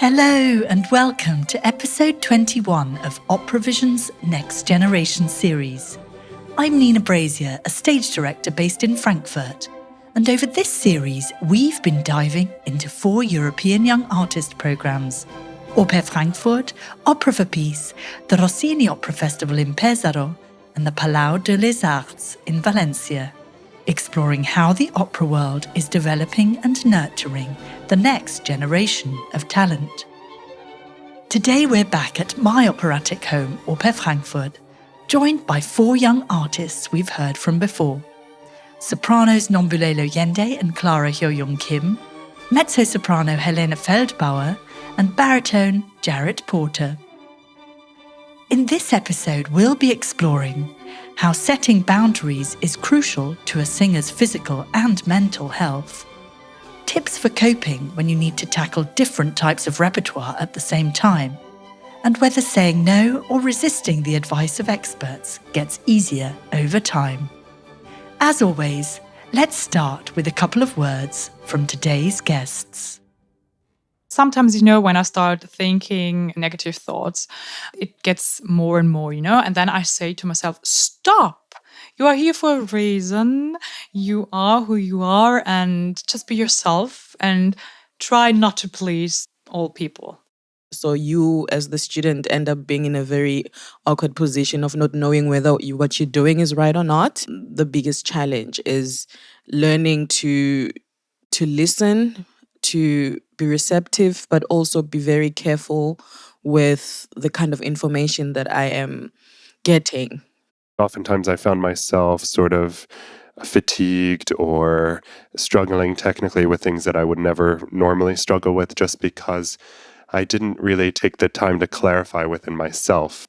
Hello and welcome to episode 21 of OperaVision's Next Generation series. I'm Nina Brazier, a stage director based in Frankfurt. And over this series, we've been diving into 4 European young artist programmes: Oper Frankfurt, Opera for Peace, the Rossini Opera Festival in Pesaro, and the Palau de les Arts in Valencia, exploring how the opera world is developing and nurturing the next generation of talent. Today we're back at my operatic home, Oper Frankfurt, joined by 4 young artists we've heard from before. Sopranos Nombulelo Yende and Clara Hyoyoung Kim, mezzo-soprano Helene Feldbauer, and baritone Jarrett Porter. In this episode, we'll be exploring how setting boundaries is crucial to a singer's physical and mental health, tips for coping when you need to tackle different types of repertoire at the same time, and whether saying no or resisting the advice of experts gets easier over time. As always, let's start with a couple of words from today's guests. Sometimes, when I start thinking negative thoughts, it gets more and more, and then I say to myself, stop! You are here for a reason. You are who you are, and just be yourself and try not to please all people. So you, as the student, end up being in a very awkward position of not knowing whether what you're doing is right or not. The biggest challenge is learning to listen, to be receptive, but also be very careful with the kind of information that I am getting. Oftentimes I found myself sort of fatigued or struggling technically with things that I would never normally struggle with, just because I didn't really take the time to clarify within myself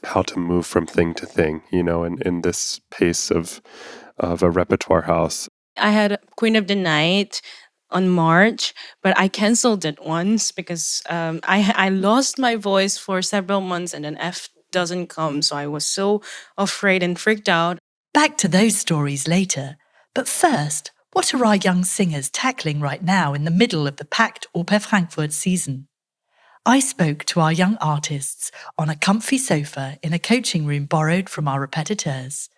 how to move from thing to thing, in this pace of a repertoire house. I had Queen of the Night on March, but I canceled it once because I lost my voice for several months and then F doesn't come. So I was so afraid and freaked out. Back to those stories later. But first, what are our young singers tackling right now in the middle of the packed Oper Frankfurt season? I spoke to our young artists on a comfy sofa in a coaching room borrowed from our repetiteurs,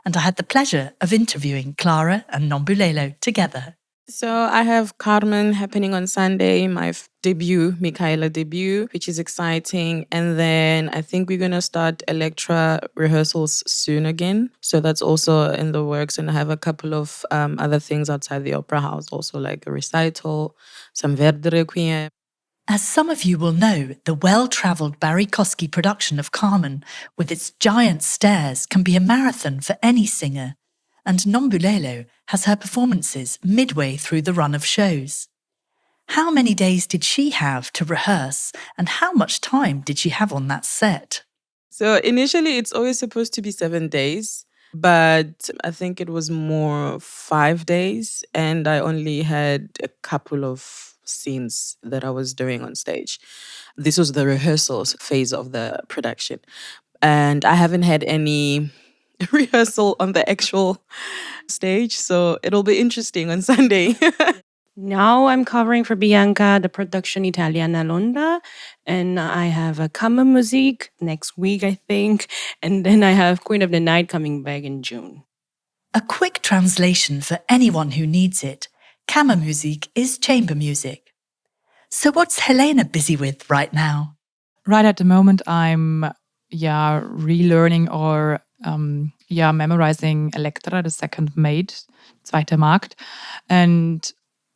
and I had the pleasure of interviewing Clara and Nombulelo together. So I have Carmen happening on Sunday, my debut, Michaela debut, which is exciting. And then I think we're going to start Electra rehearsals soon again. So that's also in the works. And I have a couple of other things outside the opera house, also like a recital, some Verdi Requiem. As some of you will know, the well-travelled Barry Kosky production of Carmen, with its giant stairs, can be a marathon for any singer. And Nombulelo has her performances midway through the run of shows. How many days did she have to rehearse, and how much time did she have on that set? So initially it's always supposed to be 7 days, but I think it was more 5 days, and I only had a couple of scenes that I was doing on stage. This was the rehearsals phase of the production, and I haven't had any rehearsal on the actual stage, so it'll be interesting on Sunday. Now I'm covering for Bianca, the production Italiana Londra, and I have a Kammermusik next week, I think, and then I have Queen of the Night coming back in June. A quick translation for anyone who needs it: Kammermusik is chamber music. So what's Helena busy with right now? Right at the moment, I'm relearning or memorizing Elektra, the second maid, Zweite Magd, and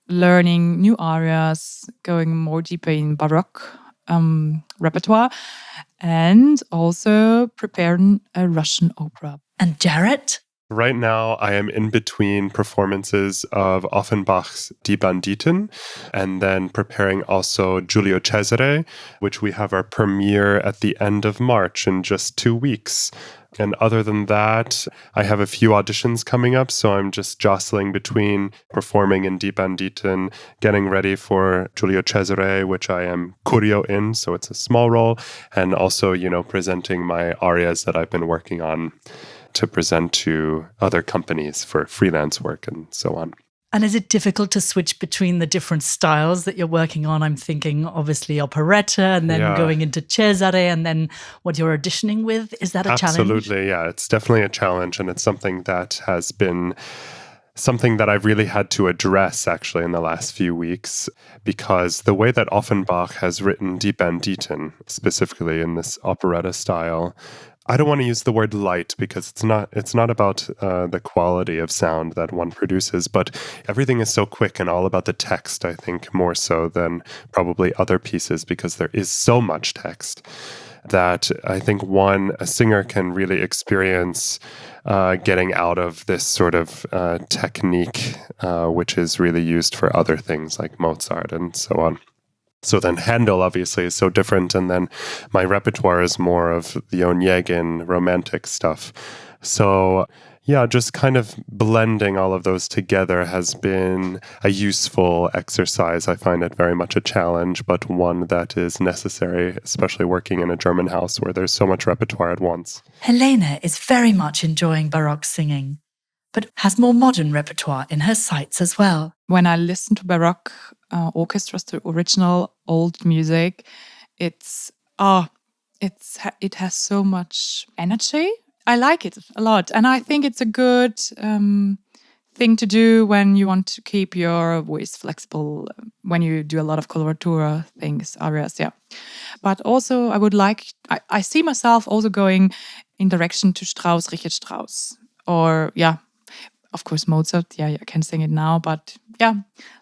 learning new arias, going more deeper in Baroque repertoire, and also preparing a Russian opera. And Jarrett? Right now, I am in between performances of Offenbach's Die Banditen, and then preparing also Giulio Cesare, which we have our premiere at the end of March in just 2 weeks. And other than that, I have a few auditions coming up, so I'm just jostling between performing in Die Banditen, getting ready for Giulio Cesare, which I am curio in, so it's a small role, and also, presenting my arias that I've been working on to present to other companies for freelance work and so on. And is it difficult to switch between the different styles that you're working on? I'm thinking obviously operetta and then going into Cesare and then what you're auditioning with. Is that a challenge? Absolutely, yeah. It's definitely a challenge, and it's something that has been something that I've really had to address actually in the last few weeks, because the way that Offenbach has written Die Banditen, specifically in this operetta style, I don't want to use the word light because it's not about the quality of sound that one produces, but everything is so quick and all about the text, I think, more so than probably other pieces, because there is so much text that I think a singer can really experience getting out of this sort of technique, which is really used for other things like Mozart and so on. So then Handel obviously is so different, and then my repertoire is more of the Onegin romantic stuff. So yeah, just kind of blending all of those together has been a useful exercise. I find it very much a challenge, but one that is necessary, especially working in a German house where there's so much repertoire at once. Helene is very much enjoying Baroque singing, but has more modern repertoire in her sights as well. When I listen to Baroque orchestras, to original old music, it has so much energy. I like it a lot, and I think it's a good thing to do when you want to keep your voice flexible, when you do a lot of coloratura things, arias, yeah. But also I see myself also going in direction to Strauss, Richard Strauss, or yeah, of course Mozart, yeah, I can sing it now, but yeah,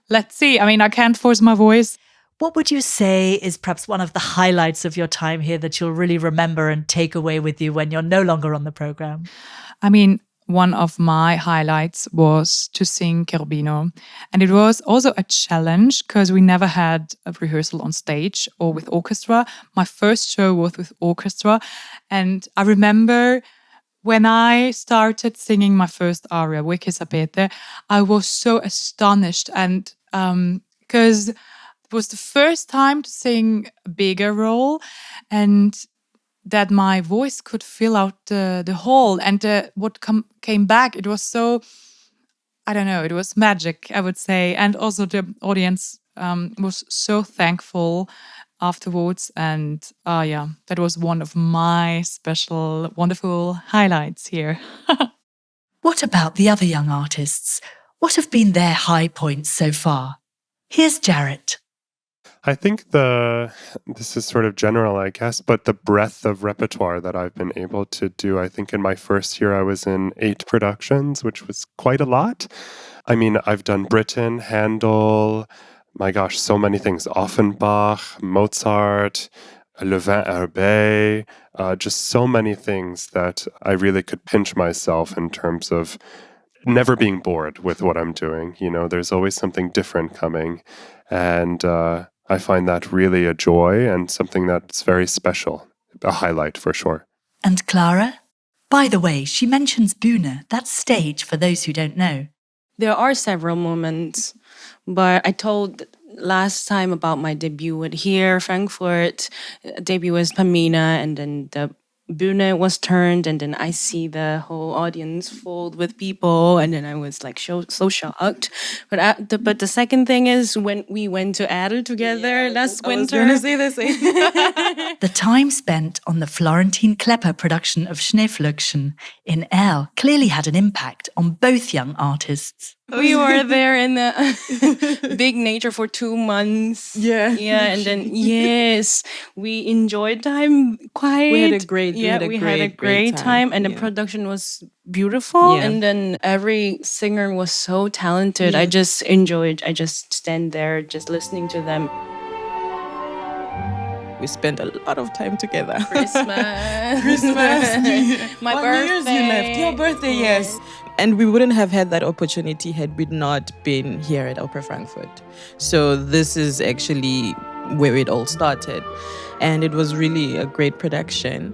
let's see. I mean, I can't force my voice. What would you say is perhaps one of the highlights of your time here that you'll really remember and take away with you when you're no longer on the program? I mean, one of my highlights was to sing Cherubino. And it was also a challenge because we never had a rehearsal on stage or with orchestra. My first show was with orchestra. And I remember when I started singing my first aria, Wiki Sapete, I was so astonished. And because it was the first time to sing a bigger role, and that my voice could fill out the hall. And what came back, it was so, I don't know, it was magic, I would say. And also the audience was so thankful afterwards. And yeah, that was one of my special, wonderful highlights here. What about the other young artists? What have been their high points so far? Here's Jarrett. I think this is sort of general, I guess, but the breadth of repertoire that I've been able to do. I think in my first year I was in 8 productions, which was quite a lot. I mean, I've done Britten, Handel, my gosh, so many things. Offenbach, Mozart, Le Vin Herbet, just so many things that I really could pinch myself in terms of never being bored with what I'm doing. You know, there's always something different coming. And I find that really a joy and something that's very special, a highlight for sure. And Clara? By the way, she mentions Bühne, that's stage for those who don't know. There are several moments, but I told last time about my debut at here, Frankfurt. Debut was Pamina, and then the Bühne was turned, and then I see the whole audience filled with people, and then I was like so shocked. But the second thing is when we went to Adel together last winter. I was going to say the same. The time spent on the Florentin Klepper production of Schneeflöckchen in Erl clearly had an impact on both young artists. We were there in the big nature for 2 months. Yeah. Yeah, and then, yes, we enjoyed time quite. We had a great time. And the Yeah. production was beautiful. Yeah. And then every singer was so talented. I just enjoyed. I just stand there just listening to them. We spent a lot of time together. Christmas. My On birthday. New Year's you left. Your birthday, yes. And we wouldn't have had that opportunity had we not been here at Oper Frankfurt. So this is actually where it all started. And it was really a great production.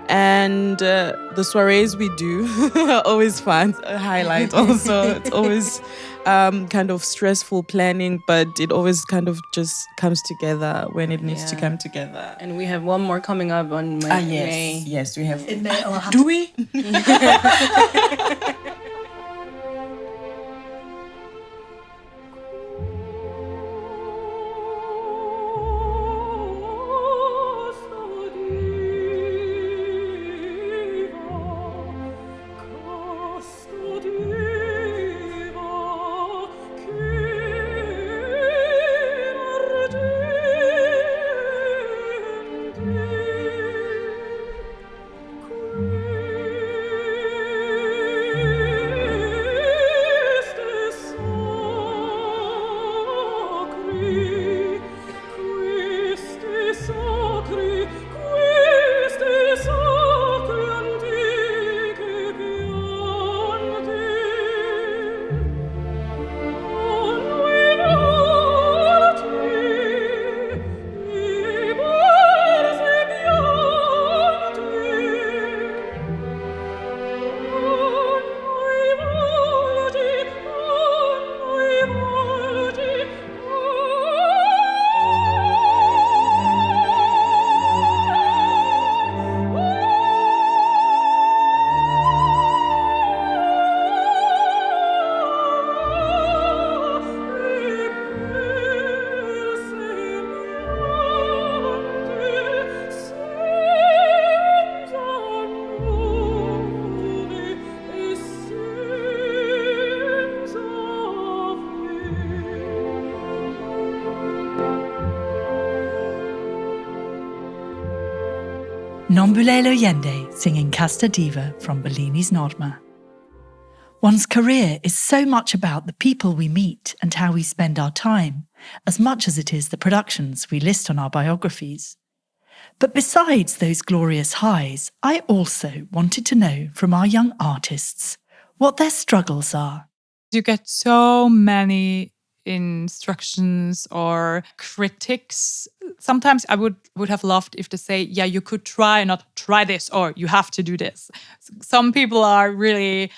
And the soirees we do are always fun, a highlight also. It's always kind of stressful planning, but it always kind of just comes together when it needs to come together. And we have one more coming up on May. Yes, we have. In May, I'll have Do we? Nombulelo Yende singing Casta Diva from Bellini's Norma. One's career is so much about the people we meet and how we spend our time, as much as it is the productions we list on our biographies. But besides those glorious highs, I also wanted to know from our young artists what their struggles are. You get so many instructions or critics. Sometimes I would have loved if they say, yeah, you could try, not try this, or you have to do this. Some people are really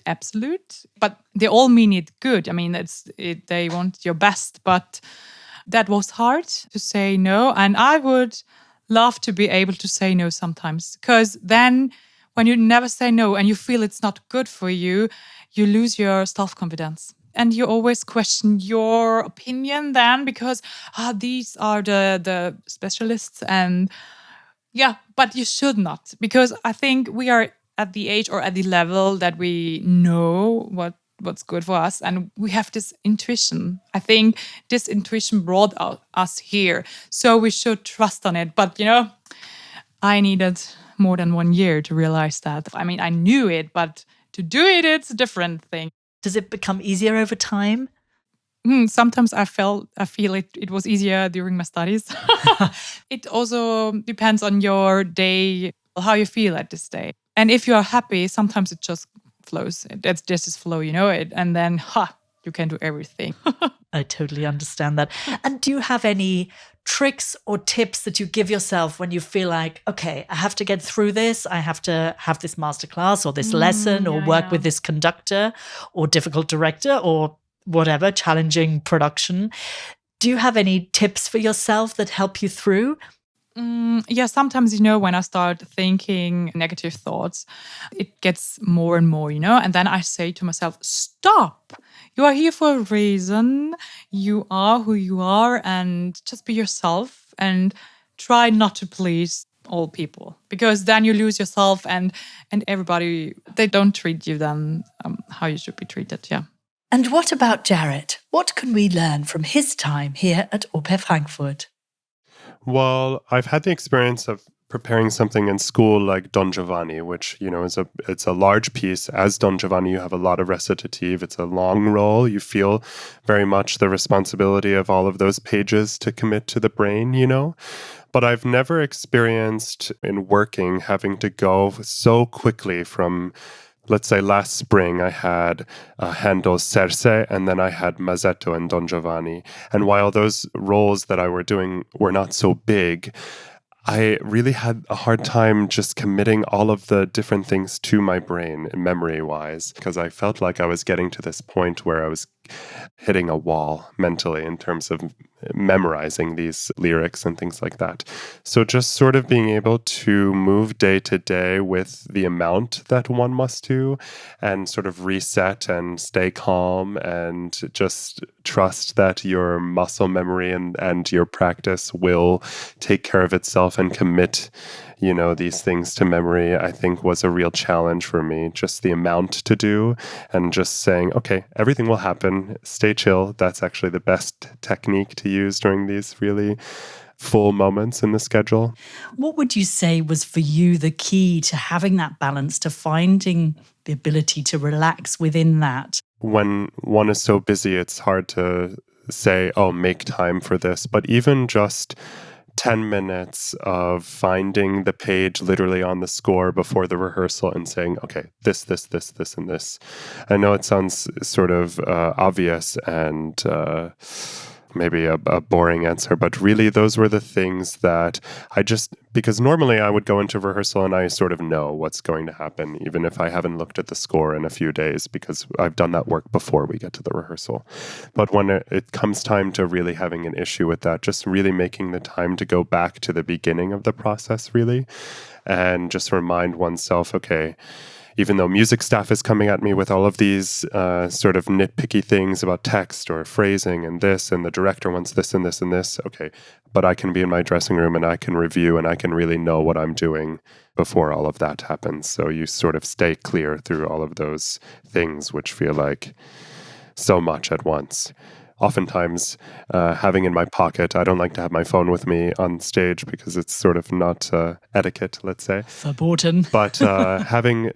absolute, but they all mean it good. I mean, they want your best, but that was hard to say no. And I would love to be able to say no sometimes, because then when you never say no and you feel it's not good for you, you lose your self-confidence. And you always question your opinion then, because these are the specialists. And yeah, but you should not, because I think we are at the age or at the level that we know what's good for us. And we have this intuition. I think this intuition brought us here. So we should trust on it. But, I needed more than 1 year to realize that. I mean, I knew it, but to do it, it's a different thing. Does it become easier over time? Sometimes I feel it was easier during my studies. It also depends on your day, how you feel at this day. And if you are happy, sometimes it just flows. That's just this flow, it. And then, you can do everything. I totally understand that. And do you have any tricks or tips that you give yourself when you feel like, okay, I have to get through this, I have to have this masterclass or this lesson or work with this conductor or difficult director or whatever, challenging production? Do you have any tips for yourself that help you through? Yeah, sometimes, when I start thinking negative thoughts, it gets more and more, and then I say to myself, stop. You are here for a reason. You are who you are, and just be yourself and try not to please all people, because then you lose yourself and everybody, they don't treat you then how you should be treated. Yeah. And what about Jarrett? What can we learn from his time here at Oper Frankfurt? Well, I've had the experience of preparing something in school like Don Giovanni, which, it's a large piece. As Don Giovanni, you have a lot of recitative. It's a long role. You feel very much the responsibility of all of those pages to commit to the brain, But I've never experienced in working having to go so quickly from, let's say last spring I had Handel's Circe, and then I had Mazzetto and Don Giovanni. And while those roles that I were doing were not so big, I really had a hard time just committing all of the different things to my brain, memory-wise, because I felt like I was getting to this point where I was hitting a wall mentally in terms of memorizing these lyrics and things like that. So just sort of being able to move day to day with the amount that one must do and sort of reset and stay calm and just trust that your muscle memory and your practice will take care of itself and commit these things to memory, I think was a real challenge for me. Just the amount to do and just saying, okay, everything will happen. Stay chill. That's actually the best technique to use during these really full moments in the schedule. What would you say was for you the key to having that balance, to finding the ability to relax within that? When one is so busy, it's hard to say, oh, make time for this, but even just 10 minutes of finding the page literally on the score before the rehearsal and saying, okay, this, and this. I know it sounds sort of obvious and maybe a boring answer, but really those were the things that because normally I would go into rehearsal and I sort of know what's going to happen, even if I haven't looked at the score in a few days, because I've done that work before we get to the rehearsal. But when it comes time to really having an issue with that, just really making the time to go back to the beginning of the process, really, and just remind oneself, okay, even though music staff is coming at me with all of these sort of nitpicky things about text or phrasing and this, and the director wants this and this and this, okay, but I can be in my dressing room and I can review and I can really know what I'm doing before all of that happens. So you sort of stay clear through all of those things which feel like so much at once. Oftentimes, having in my pocket, I don't like to have my phone with me on stage because it's sort of not etiquette, let's say. Verboten. But having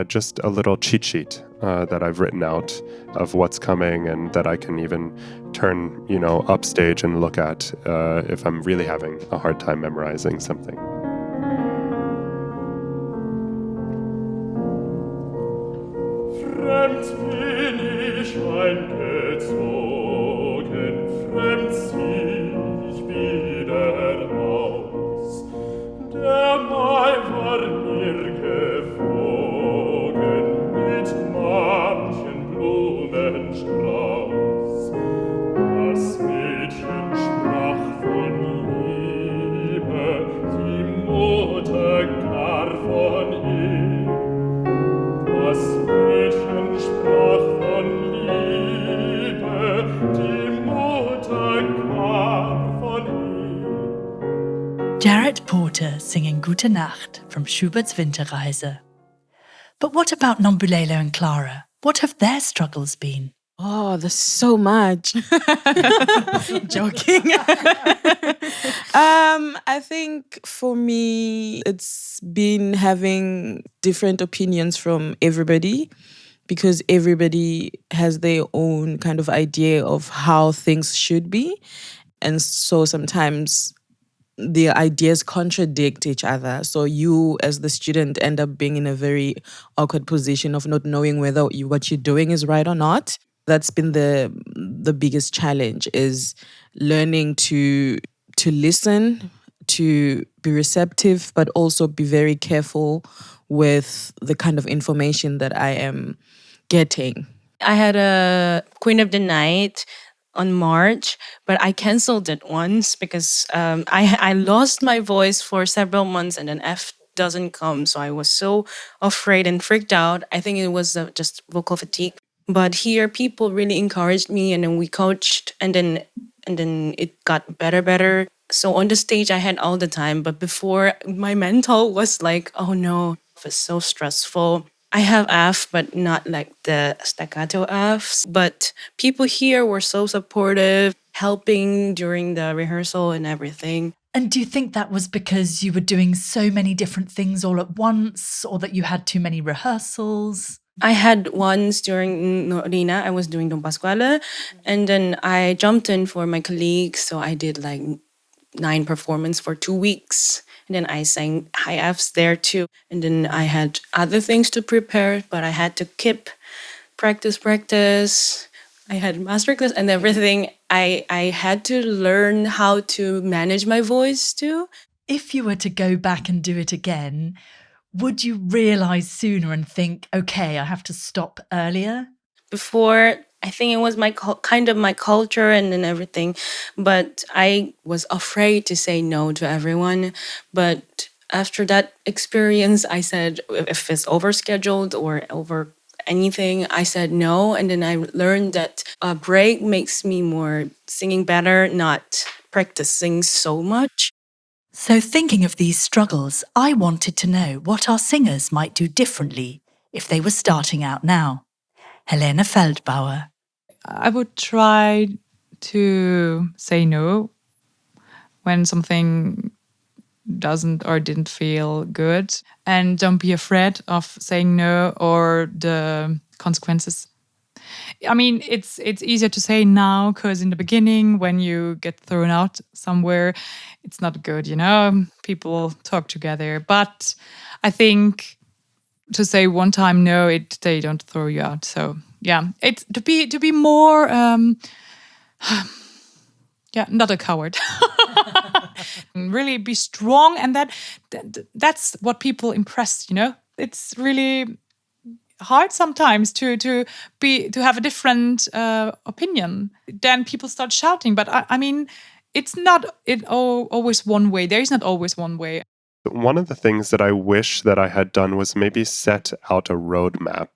just a little cheat sheet that I've written out of what's coming and that I can even turn, upstage and look at if I'm really having a hard time memorizing something. Fremd bin ich eingezogen, fremd zieh ich wieder aus. Der Mai war mir geflogen mit manchen Blumenstrauß. Das Mädchen sprach von Liebe, die Mutter gar von ihm. Das Mädchen sprach von Liebe, die Mutter gar von ihm. Jarrett Porter singing Gute Nacht from Schubert's Winterreise. But what about Nombulelo and Clara? What have their struggles been? Oh, there's so much. Joking. I think for me, it's been having different opinions from everybody, because everybody has their own kind of idea of how things should be. And so sometimes the ideas contradict each other. So you, as the student, end up being in a very awkward position of not knowing whether what you're doing is right or not. That's been the biggest challenge, is learning to listen, to be receptive, but also be very careful with the kind of information that I am getting. I had a Queen of the Night on March, but I canceled it once because I lost my voice for several months and then F doesn't come. So I was so afraid and freaked out. I think it was just vocal fatigue. But here people really encouraged me, and then we coached, and then it got better. So on the stage I had all the time, but before my mental was like, oh no, it's so stressful. I have F, but not like the staccato Fs. But people here were so supportive, helping during the rehearsal and everything. And do you think that was because you were doing so many different things all at once, or that you had too many rehearsals? I had once during Norina, I was doing Don Pasquale, and then I jumped in for my colleagues. So I did like 9 performances for 2 weeks. And then I sang high Fs there too. And then I had other things to prepare, but I had to keep practice. I had masterclass and everything. I had to learn how to manage my voice too. If you were to go back and do it again, would you realize sooner and think, okay, I have to stop earlier? Before, I think it was my kind of my culture and everything, but I was afraid to say no to everyone. But after that experience, I said, if it's overscheduled or over anything, I said no. And then I learned that a break makes me more singing better, not practicing so much. So thinking of these struggles, I wanted to know what our singers might do differently if they were starting out now. Helene Feldbauer. I would try to say no when something doesn't or didn't feel good, and don't be afraid of saying no or the consequences. I mean, it's easier to say now because in the beginning, when you get thrown out somewhere, it's not good, People talk together. But I think to say one time no, they don't throw you out. So yeah, it's to be more not a coward. Really be strong, and that's what people impressed. It's really hard sometimes to have a different opinion. Then people start shouting, but I mean, it's not always one way. There is not always one way. One of the things that I wish that I had done was maybe set out a roadmap,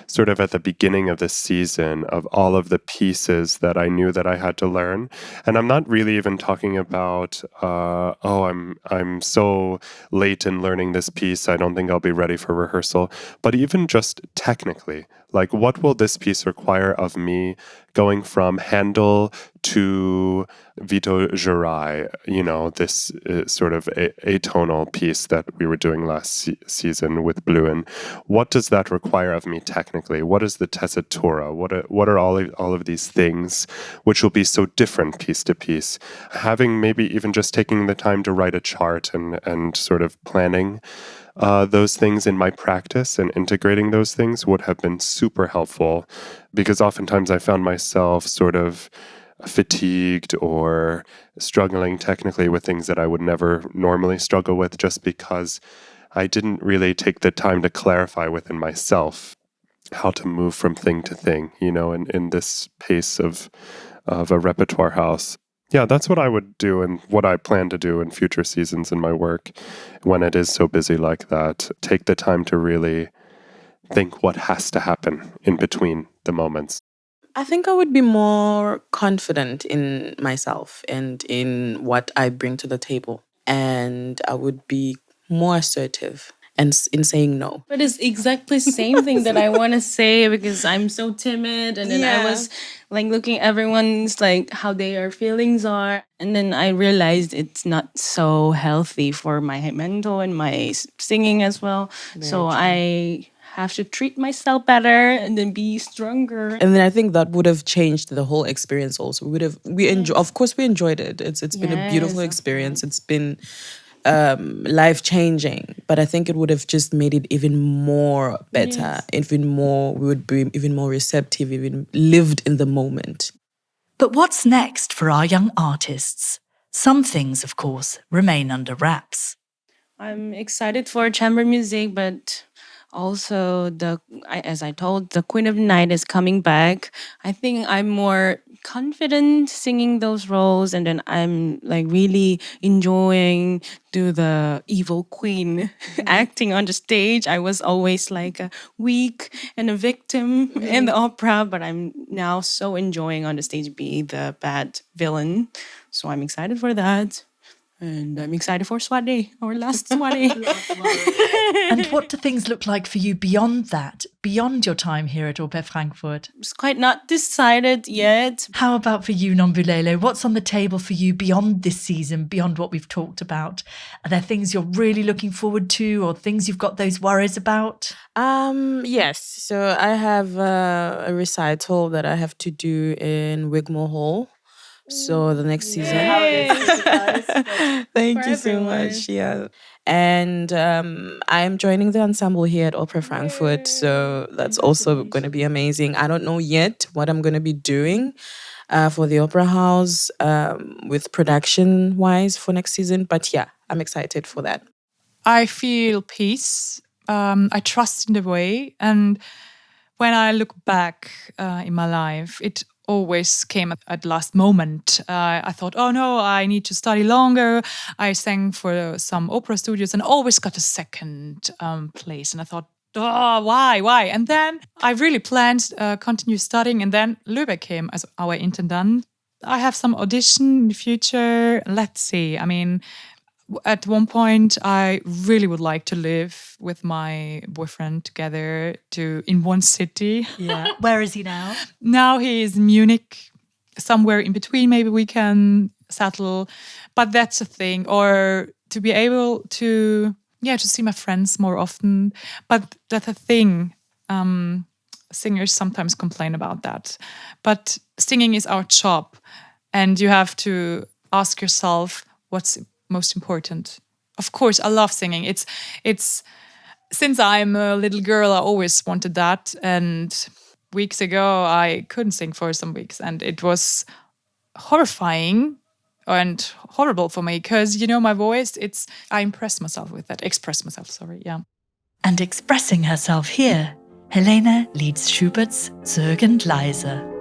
sort of at the beginning of the season, of all of the pieces that I knew that I had to learn. And I'm not really even talking about, I'm so late in learning this piece, I don't think I'll be ready for rehearsal. But even just technically, like, what will this piece require of me going from Handel to Vito Jurai, this sort of atonal piece that we were doing last season with Bluen. What does that require of me technically? What is the tessitura? What are all of these things which will be so different piece to piece? Having maybe even just taking the time to write a chart and sort of planning those things in my practice and integrating those things would have been super helpful, because oftentimes I found myself sort of fatigued or struggling technically with things that I would never normally struggle with, just because I didn't really take the time to clarify within myself how to move from thing to thing, in this pace of a repertoire house. Yeah, that's what I would do and what I plan to do in future seasons in my work when it is so busy like that. Take the time to really think what has to happen in between the moments. I think I would be more confident in myself and in what I bring to the table. And I would be more assertive and in saying no. But it's exactly the same thing that I want to say, because I'm so timid. And then I was like looking at everyone's like how their feelings are. And then I realized it's not so healthy for my mental and my singing as well. So I have to treat myself better and then be stronger. And then I think that would have changed the whole experience also. Of course we enjoyed it. It's been a beautiful experience. It's been life-changing, but I think it would have just made it even more better, we would be even more receptive, even lived in the moment. But what's next for our young artists? Some things, of course, remain under wraps. I'm excited for chamber music, but also as I told, the Queen of the Night is coming back. I think I'm more confident singing those roles, and then I'm like really enjoying the evil queen acting on the stage. I was always like a weak and a victim in the opera, but I'm now so enjoying on the stage being the bad villain. So I'm excited for that. And I'm excited for Soirée, our last Soirée. And what do things look like for you beyond that, beyond your time here at Oper Frankfurt? It's quite not decided yet. How about for you, Nombulelo? What's on the table for you beyond this season, beyond what we've talked about? Are there things you're really looking forward to, or things you've got those worries about? Yes. So I have a recital that I have to do in Wigmore Hall. So the next season. Thank you so much. Yeah. And I'm joining the ensemble here at Oper Frankfurt. So that's also going to be amazing. I don't know yet what I'm going to be doing for the Opera House with production-wise for next season. But yeah, I'm excited for that. I feel peace. I trust in the way. And when I look back in my life, it always came at the last moment. I thought, oh no, I need to study longer. I sang for some opera studios and always got a second place. And I thought, oh, why? And then I really planned continue studying. And then Lübeck came as our intendant. I have some audition in the future. Let's see. I mean, at one point, I really would like to live with my boyfriend together in one city. Yeah. Where is he now? Now he is in Munich, somewhere in between. Maybe we can settle. But that's a thing. Or to be able to see my friends more often. But that's a thing. singers sometimes complain about that. But singing is our job, and you have to ask yourself what's most important. Of course, I love singing. It's since I'm a little girl, I always wanted that. And weeks ago, I couldn't sing for some weeks, and it was horrifying and horrible for me because, my voice, I express myself, yeah. And expressing herself here, Helene leads Schubert's Zögend leise.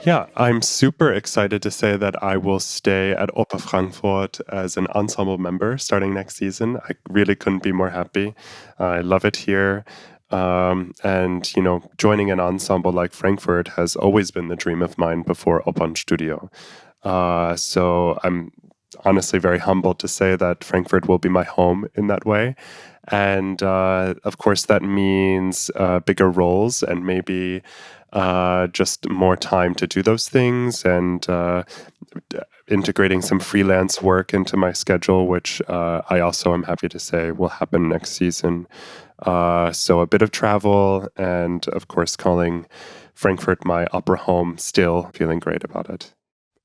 Yeah, I'm super excited to say that I will stay at Oper Frankfurt as an ensemble member starting next season. I really couldn't be more happy. I love it here. And, joining an ensemble like Frankfurt has always been the dream of mine before Opernstudio. So I'm honestly very humbled to say that Frankfurt will be my home in that way. And of course, that means bigger roles and maybe just more time to do those things and integrating some freelance work into my schedule, which I also am happy to say will happen next season. So a bit of travel and, of course, calling Frankfurt my opera home, still feeling great about it.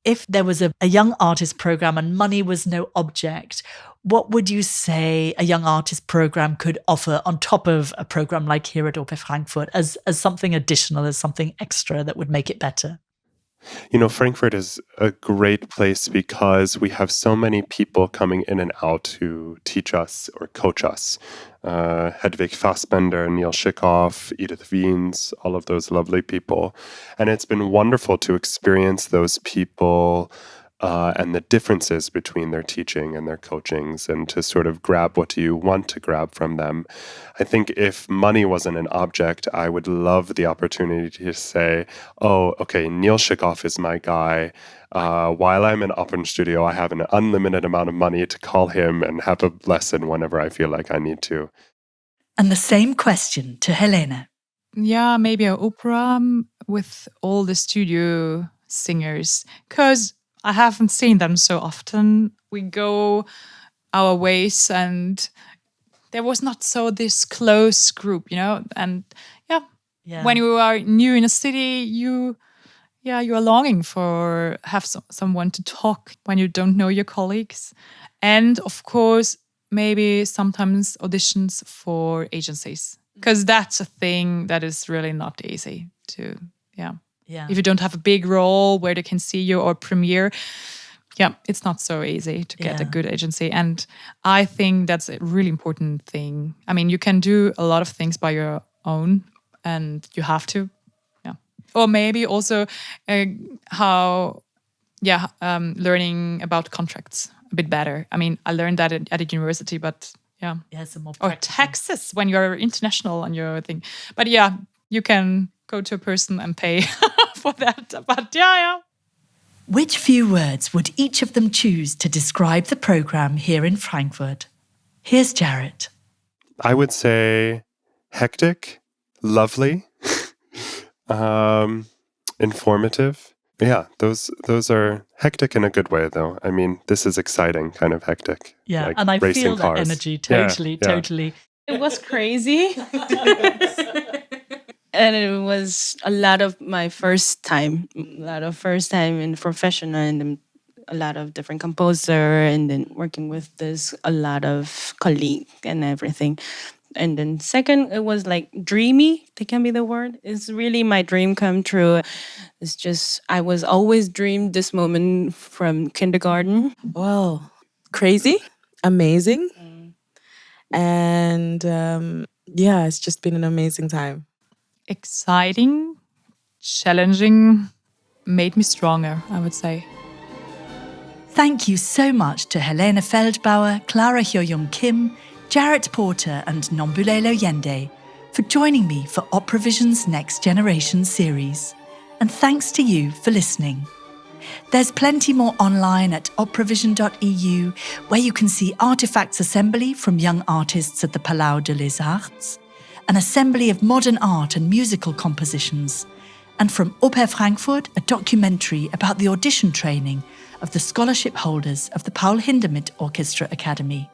If there was a young artist program and money was no object, what would you say a young artist program could offer on top of a program like here at Oper Frankfurt as something additional, as something extra that would make it better? Frankfurt is a great place because we have so many people coming in and out to teach us or coach us. Hedwig Fassbender, Neil Schikoff, Edith Wiens, all of those lovely people. And it's been wonderful to experience those people and the differences between their teaching and their coachings and to sort of grab what you want to grab from them. I think if money wasn't an object, I would love the opportunity to say, oh, okay, Neil Schikoff is my guy. While I'm in Opernstudio, I have an unlimited amount of money to call him and have a lesson whenever I feel like I need to. And the same question to Helene. Yeah, maybe an opera with all the studio singers, because I haven't seen them so often. We go our ways and there was not so this close group, and when you are new in a city, you are longing for have someone to talk when you don't know your colleagues. And of course, maybe sometimes auditions for agencies, because that's a thing that is really not easy to, If you don't have a big role where they can see you or premiere, it's not so easy to get a good agency. And I think that's a really important thing. I mean, you can do a lot of things by your own and you have to. Or maybe also learning about contracts a bit better. I mean, I learned that at a university, but some more or taxes when you're international on your thing. But you can go to a person and pay for that. But Which few words would each of them choose to describe the program here in Frankfurt? Here's Jarrett. I would say hectic, lovely, informative. Yeah, those are hectic in a good way, though. I mean, this is exciting, kind of hectic. Yeah, like and I racing feel cars. that energy totally. It was crazy. And it was a lot of my first time, in professional, and then a lot of different composer, and then working with this a lot of colleague and everything. And then second, it was like dreamy. That can be the word. It's really my dream come true. It's just I was always dreamed this moment from kindergarten. Well, crazy, amazing. And yeah, it's just been an amazing time. Exciting, challenging, made me stronger, I would say. Thank you so much to Helene Feldbauer, Clara Hyoyoung Kim, Jarrett Porter and Nombulelo Yende for joining me for OperaVision's Next Generation series. And thanks to you for listening. There's plenty more online at operavision.eu, where you can see artifacts assembly from young artists at the Palau de les Arts, an assembly of modern art and musical compositions, and from Oper Frankfurt, a documentary about the audition training of the scholarship holders of the Paul Hindemith Orchestra Academy.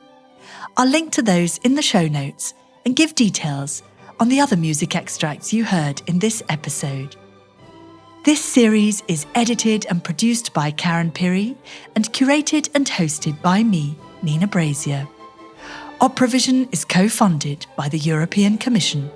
I'll link to those in the show notes and give details on the other music extracts you heard in this episode. This series is edited and produced by Karen Piri and curated and hosted by me, Nina Brazier. OperaVision is co-funded by the European Commission.